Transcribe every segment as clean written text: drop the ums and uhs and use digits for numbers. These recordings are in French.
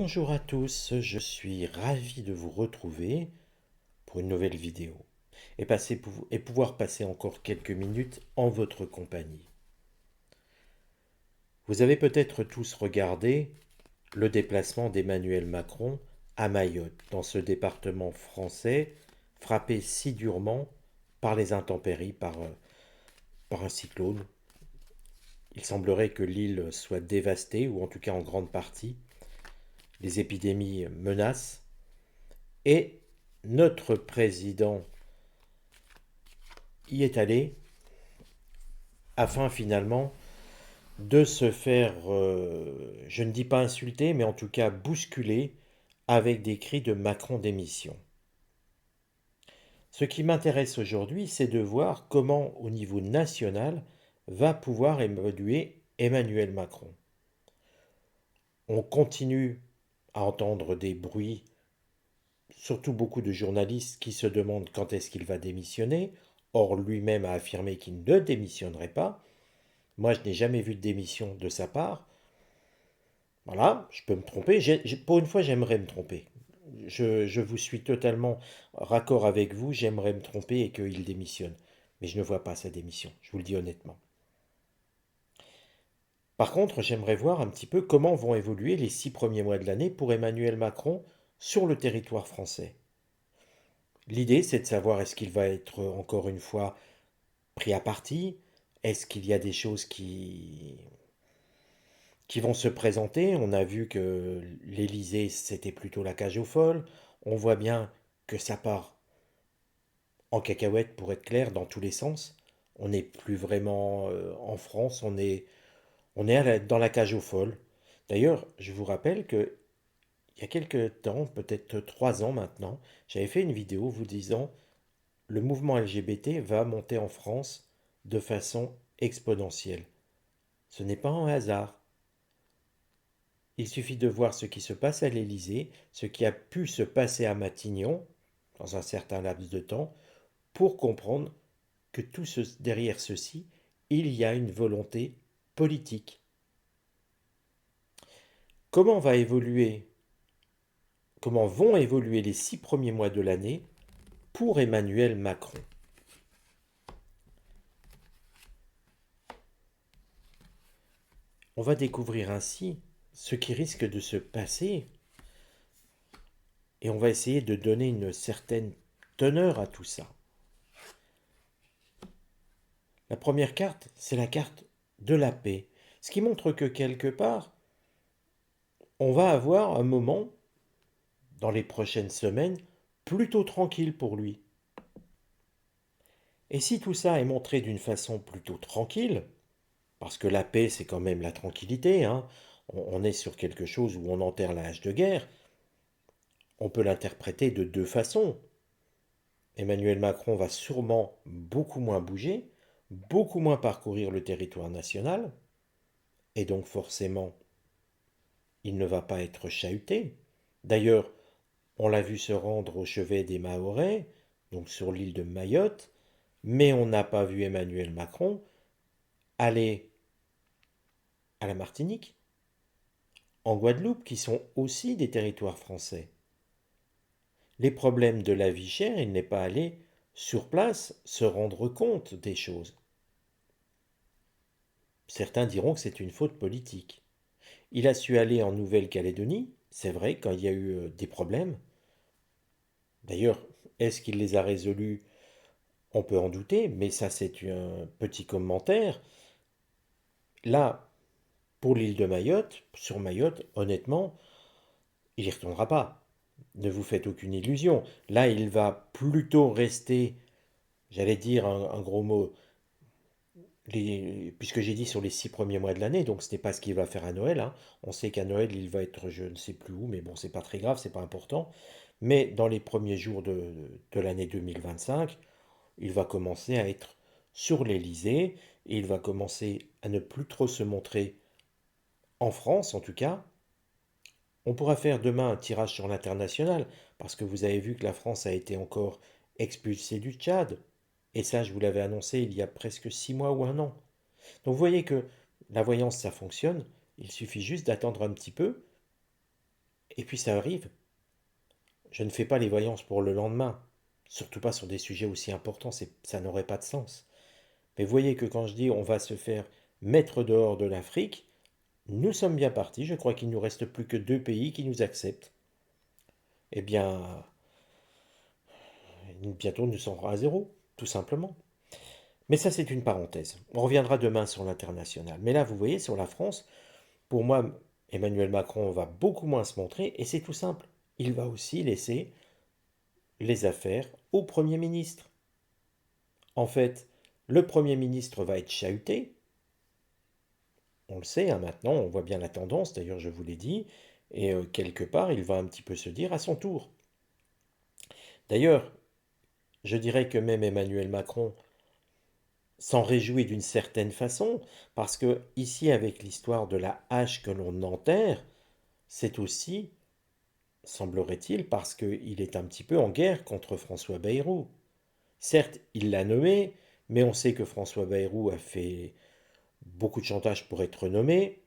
Bonjour à tous, je suis ravi de vous retrouver pour une nouvelle vidéo et pouvoir passer encore quelques minutes en votre compagnie. Vous avez peut-être tous regardé le déplacement d'Emmanuel Macron à Mayotte, dans ce département français frappé si durement par les intempéries, par un cyclone. Il semblerait que l'île soit dévastée, ou en tout cas en grande partie. Les épidémies menacent et notre président y est allé afin finalement de se faire, je ne dis pas insulter, mais en tout cas bousculer avec des cris de Macron démission. Ce qui m'intéresse aujourd'hui, c'est de voir comment au niveau national va pouvoir évoluer Emmanuel Macron. On continue à entendre des bruits, surtout beaucoup de journalistes qui se demandent quand est-ce qu'il va démissionner. Or, lui-même a affirmé qu'il ne démissionnerait pas. Moi, je n'ai jamais vu de démission de sa part. Voilà, je peux me tromper. Pour une fois, j'aimerais me tromper. Je vous suis totalement raccord avec vous. J'aimerais me tromper et qu'il démissionne. Mais je ne vois pas sa démission, je vous le dis honnêtement. Par contre, j'aimerais voir un petit peu comment vont évoluer les 6 premiers mois de l'année pour Emmanuel Macron sur le territoire français. L'idée, c'est de savoir est-ce qu'il va être encore une fois pris à partie? Est-ce qu'il y a des choses qui vont se présenter? On a vu que l'Élysée, c'était plutôt la cage aux folles. On voit bien que ça part en cacahuète, pour être clair, dans tous les sens. On n'est plus vraiment en France, on est dans la cage aux folles. D'ailleurs, je vous rappelle que il y a quelques temps, peut-être 3 ans maintenant, j'avais fait une vidéo vous disant le mouvement LGBT va monter en France de façon exponentielle. Ce n'est pas un hasard. Il suffit de voir ce qui se passe à l'Élysée, ce qui a pu se passer à Matignon, dans un certain laps de temps, pour comprendre que derrière ceci, il y a une volonté politique. Comment va évoluer, comment vont évoluer les 6 premiers mois de l'année pour Emmanuel Macron? On va découvrir ainsi ce qui risque de se passer et on va essayer de donner une certaine teneur à tout ça. La première carte, c'est la carte de la paix, ce qui montre que quelque part, on va avoir un moment, dans les prochaines semaines, plutôt tranquille pour lui. Et si tout ça est montré d'une façon plutôt tranquille, parce que la paix c'est quand même la tranquillité, hein, on est sur quelque chose où on enterre la hache de guerre, on peut l'interpréter de deux façons. Emmanuel Macron va sûrement beaucoup moins bouger, beaucoup moins parcourir le territoire national, et donc forcément, il ne va pas être chahuté. D'ailleurs, on l'a vu se rendre au chevet des Mahorais, donc sur l'île de Mayotte, mais on n'a pas vu Emmanuel Macron aller à la Martinique, en Guadeloupe, qui sont aussi des territoires français. Les problèmes de la vie chère, il n'est pas allé sur place se rendre compte des choses. Certains diront que c'est une faute politique. Il a su aller en Nouvelle-Calédonie, c'est vrai, quand il y a eu des problèmes. D'ailleurs, est-ce qu'il les a résolus? On peut en douter, mais ça c'est un petit commentaire. Là, pour l'île de Mayotte, sur Mayotte, honnêtement, il n'y retournera pas. Ne vous faites aucune illusion. Là, il va plutôt rester, j'allais dire un gros mot, puisque j'ai dit sur les 6 premiers mois de l'année, donc ce n'est pas ce qu'il va faire à Noël, hein. On sait qu'à Noël, il va être je ne sais plus où, mais bon, c'est pas très grave, c'est pas important. Mais dans les premiers jours de l'année 2025, il va commencer à être sur l'Élysée et il va commencer à ne plus trop se montrer en France, en tout cas. On pourra faire demain un tirage sur l'international, parce que vous avez vu que la France a été encore expulsée du Tchad. Et ça, je vous l'avais annoncé il y a presque 6 mois ou un an. Donc vous voyez que la voyance, ça fonctionne. Il suffit juste d'attendre un petit peu Et puis ça arrive. Je ne fais pas les voyances pour le lendemain. Surtout pas sur des sujets aussi importants, ça n'aurait pas de sens. Mais voyez que quand je dis on va se faire mettre dehors de l'Afrique, nous sommes bien partis. Je crois qu'il ne nous reste plus que 2 pays qui nous acceptent. Eh bien, bientôt nous serons à zéro, tout simplement. Mais ça, c'est une parenthèse. On reviendra demain sur l'international. Mais là, vous voyez, sur la France, pour moi, Emmanuel Macron va beaucoup moins se montrer, et c'est tout simple. Il va aussi laisser les affaires au Premier ministre. En fait, le Premier ministre va être chahuté. On le sait, hein, maintenant, on voit bien la tendance, d'ailleurs je vous l'ai dit, et quelque part, il va un petit peu se dire à son tour. D'ailleurs, je dirais que même Emmanuel Macron s'en réjouit d'une certaine façon, parce que ici, avec l'histoire de la hache que l'on enterre, c'est aussi, semblerait-il, parce qu'il est un petit peu en guerre contre François Bayrou. Certes, il l'a nommé, mais on sait que François Bayrou a fait beaucoup de chantage pour être nommé.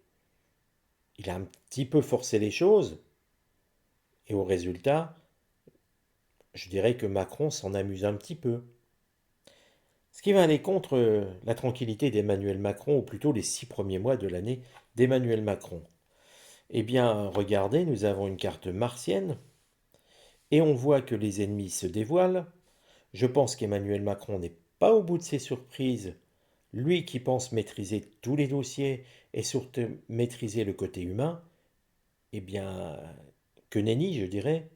Il a un petit peu forcé les choses, et au résultat, je dirais que Macron s'en amuse un petit peu. Ce qui va aller contre la tranquillité d'Emmanuel Macron, ou plutôt les 6 premiers mois de l'année d'Emmanuel Macron. Eh bien, regardez, nous avons une carte martienne, et on voit que les ennemis se dévoilent. Je pense qu'Emmanuel Macron n'est pas au bout de ses surprises, lui qui pense maîtriser tous les dossiers et surtout maîtriser le côté humain. Eh bien, que nenni, je dirais.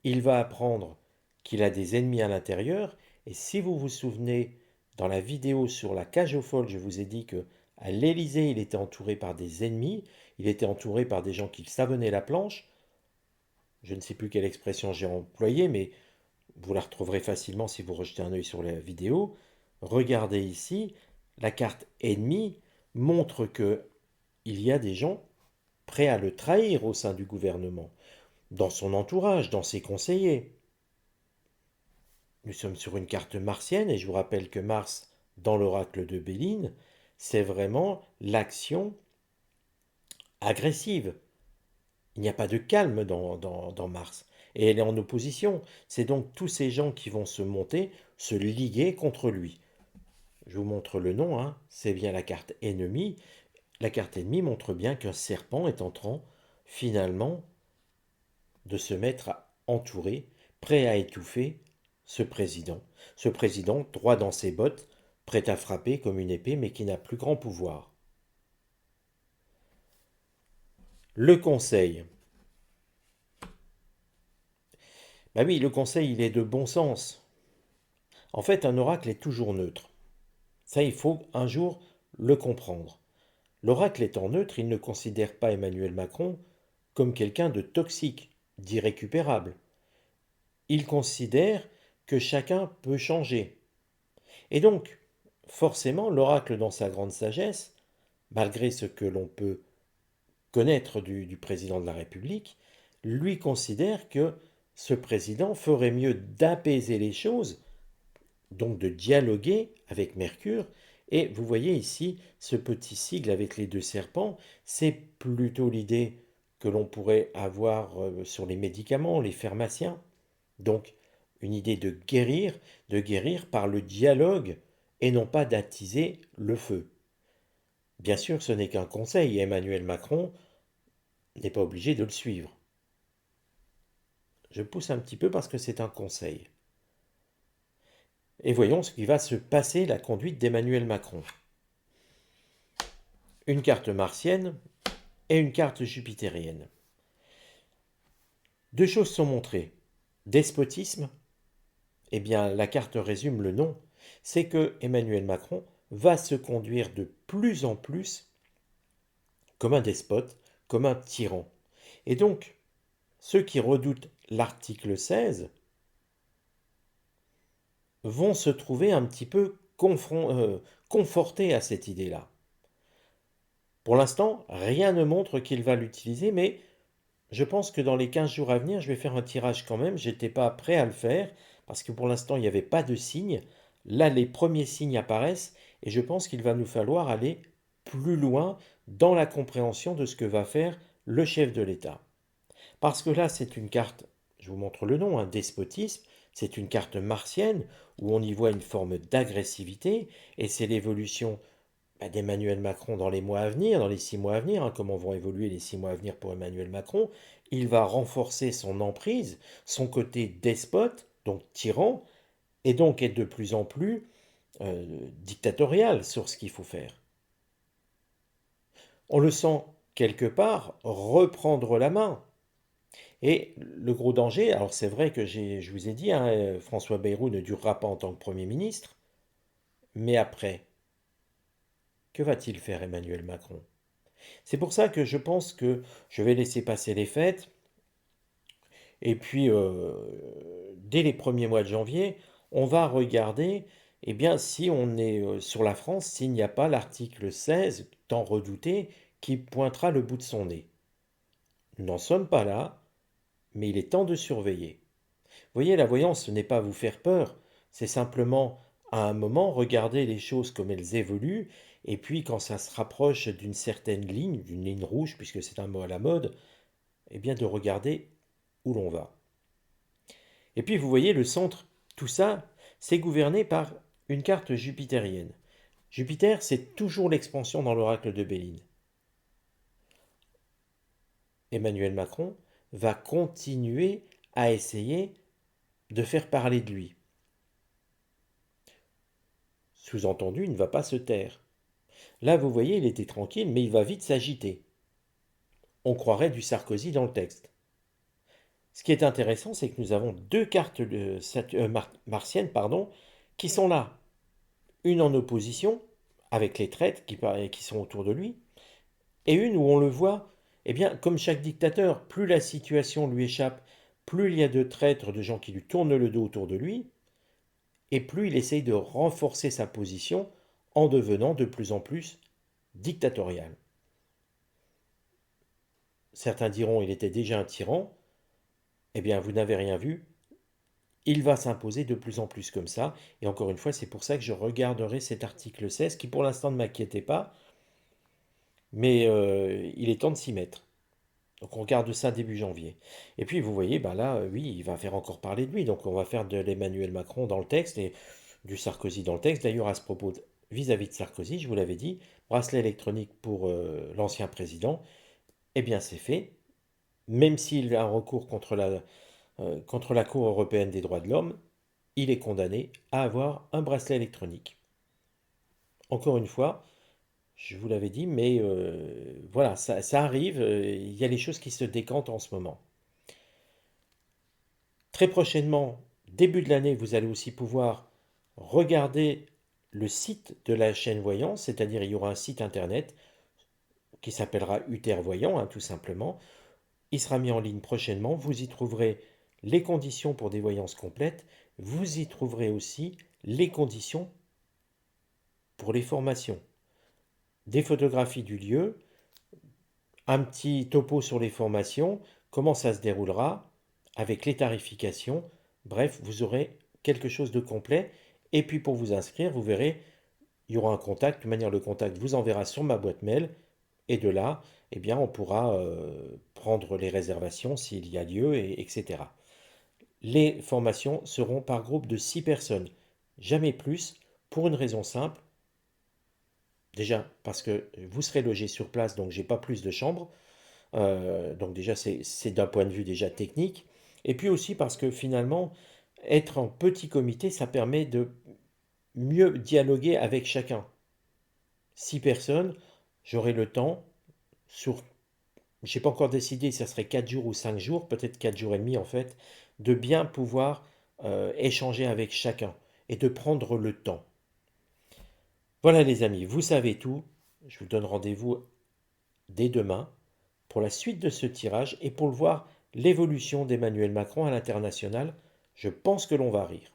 Il va apprendre qu'il a des ennemis à l'intérieur, et si vous vous souvenez, dans la vidéo sur la cage aux folles, je vous ai dit que à l'Élysée, il était entouré par des ennemis, il était entouré par des gens qui savonnaient la planche. Je ne sais plus quelle expression j'ai employée, mais vous la retrouverez facilement si vous rejetez un œil sur la vidéo. Regardez ici, la carte ennemi montre que il y a des gens prêts à le trahir au sein du gouvernement, dans son entourage, dans ses conseillers. Nous sommes sur une carte martienne, et je vous rappelle que Mars, dans l'oracle de Béline, c'est vraiment l'action agressive. Il n'y a pas de calme dans Mars. Et elle est en opposition. C'est donc tous ces gens qui vont se monter, se liguer contre lui. Je vous montre le nom, hein, c'est bien la carte ennemie. La carte ennemie montre bien qu'un serpent est en train, finalement, de se mettre à entourer, prêt à étouffer ce président. Ce président, droit dans ses bottes, prêt à frapper comme une épée, mais qui n'a plus grand pouvoir. Le conseil. Bah oui, le conseil, il est de bon sens. En fait, un oracle est toujours neutre. Ça, il faut un jour le comprendre. L'oracle étant neutre, il ne considère pas Emmanuel Macron comme quelqu'un de toxique, d'irrécupérable. Il considère que chacun peut changer. Et donc, forcément, l'oracle, dans sa grande sagesse, malgré ce que l'on peut connaître du président de la République, lui considère que ce président ferait mieux d'apaiser les choses, donc de dialoguer avec Mercure. Et vous voyez ici ce petit sigle avec les 2 serpents, c'est plutôt l'idée que l'on pourrait avoir sur les médicaments, les pharmaciens. Donc une idée de guérir par le dialogue et non pas d'attiser le feu. Bien sûr, ce n'est qu'un conseil et Emmanuel Macron n'est pas obligé de le suivre. Je pousse un petit peu parce que c'est un conseil. Et voyons ce qui va se passer, la conduite d'Emmanuel Macron. Une carte martienne et une carte jupitérienne. 2 choses sont montrées. Despotisme, eh bien la carte résume le nom, c'est que Emmanuel Macron va se conduire de plus en plus comme un despote, comme un tyran. Et donc, ceux qui redoutent l'article 16 vont se trouver un petit peu confortés à cette idée-là. Pour l'instant, rien ne montre qu'il va l'utiliser, mais je pense que dans les 15 jours à venir, je vais faire un tirage quand même. Je n'étais pas prêt à le faire, parce que pour l'instant, il n'y avait pas de signes. Là, les premiers signes apparaissent, et je pense qu'il va nous falloir aller plus loin dans la compréhension de ce que va faire le chef de l'État. Parce que là, c'est une carte, je vous montre le nom, un despotisme, c'est une carte martienne où on y voit une forme d'agressivité, et c'est l'évolution d'Emmanuel Macron dans les mois à venir, dans les 6 mois à venir, hein, comment vont évoluer les 6 mois à venir pour Emmanuel Macron. Il va renforcer son emprise, son côté despote, donc tyran, et donc être de plus en plus dictatorial sur ce qu'il faut faire. On le sent quelque part reprendre la main. Et le gros danger, alors c'est vrai que je vous ai dit, hein, François Bayrou ne durera pas en tant que Premier ministre, mais après, que va-t-il faire Emmanuel Macron? C'est pour ça que je pense que je vais laisser passer les fêtes, et puis dès les premiers mois de janvier, on va regarder, eh bien, si on est sur la France, s'il n'y a pas l'article 16, tant redouté, qui pointera le bout de son nez. Nous n'en sommes pas là, mais il est temps de surveiller. Vous voyez, la voyance, ce n'est pas vous faire peur, c'est simplement, à un moment, regarder les choses comme elles évoluent, et puis quand ça se rapproche d'une certaine ligne, d'une ligne rouge, puisque c'est un mot à la mode, eh bien de regarder où l'on va. Et puis vous voyez, le centre, tout ça, c'est gouverné par une carte jupitérienne. Jupiter, c'est toujours l'expansion dans l'oracle de Béline. Emmanuel Macron va continuer à essayer de faire parler de lui. Sous-entendu, il ne va pas se taire. Là, vous voyez, il était tranquille, mais il va vite s'agiter. On croirait du Sarkozy dans le texte. Ce qui est intéressant, c'est que nous avons deux cartes martiennes qui sont là. Une en opposition, avec les traîtres qui sont autour de lui, et une où on le voit, eh bien, comme chaque dictateur, plus la situation lui échappe, plus il y a de traîtres, de gens qui lui tournent le dos autour de lui, et plus il essaye de renforcer sa position en devenant de plus en plus dictatorial. Certains diront il était déjà un tyran, eh bien vous n'avez rien vu, il va s'imposer de plus en plus comme ça, et encore une fois c'est pour ça que je regarderai cet article 16 qui pour l'instant ne m'inquiétait pas, mais il est temps de s'y mettre. Donc on regarde ça début janvier. Et puis vous voyez, ben là, oui, il va faire encore parler de lui. Donc on va faire de l'Emmanuel Macron dans le texte et du Sarkozy dans le texte. D'ailleurs, à ce propos, vis-à-vis de Sarkozy, je vous l'avais dit, bracelet électronique pour l'ancien président, eh bien c'est fait. Même s'il a un recours contre la Cour européenne des droits de l'homme, il est condamné à avoir un bracelet électronique. Encore une fois, je vous l'avais dit, mais voilà, ça arrive, il y a les choses qui se décantent en ce moment. Très prochainement, début de l'année, vous allez aussi pouvoir regarder le site de la chaîne Voyance, c'est-à-dire il y aura un site internet qui s'appellera UTR Voyant, hein, tout simplement. Il sera mis en ligne prochainement. Vous y trouverez les conditions pour des voyances complètes. Vous y trouverez aussi les conditions pour les formations. Des photographies du lieu, un petit topo sur les formations, comment ça se déroulera, avec les tarifications. Bref, vous aurez quelque chose de complet. Et puis pour vous inscrire, vous verrez, il y aura un contact. De toute manière, le contact vous enverra sur ma boîte mail. Et de là, eh bien, on pourra prendre les réservations s'il y a lieu, etc. Les formations seront par groupe de 6 personnes, jamais plus, pour une raison simple. Déjà, parce que vous serez logé sur place, donc j'ai pas plus de chambres. Donc déjà, c'est d'un point de vue déjà technique. Et puis aussi parce que finalement, être en petit comité, ça permet de mieux dialoguer avec chacun. 6 personnes, j'aurai le temps, sur, je n'ai pas encore décidé si ça serait 4 jours ou 5 jours, peut-être 4 jours et demi en fait, de bien pouvoir échanger avec chacun et de prendre le temps. Voilà les amis, vous savez tout. Je vous donne rendez-vous dès demain pour la suite de ce tirage et pour le voir l'évolution d'Emmanuel Macron à l'international. Je pense que l'on va rire.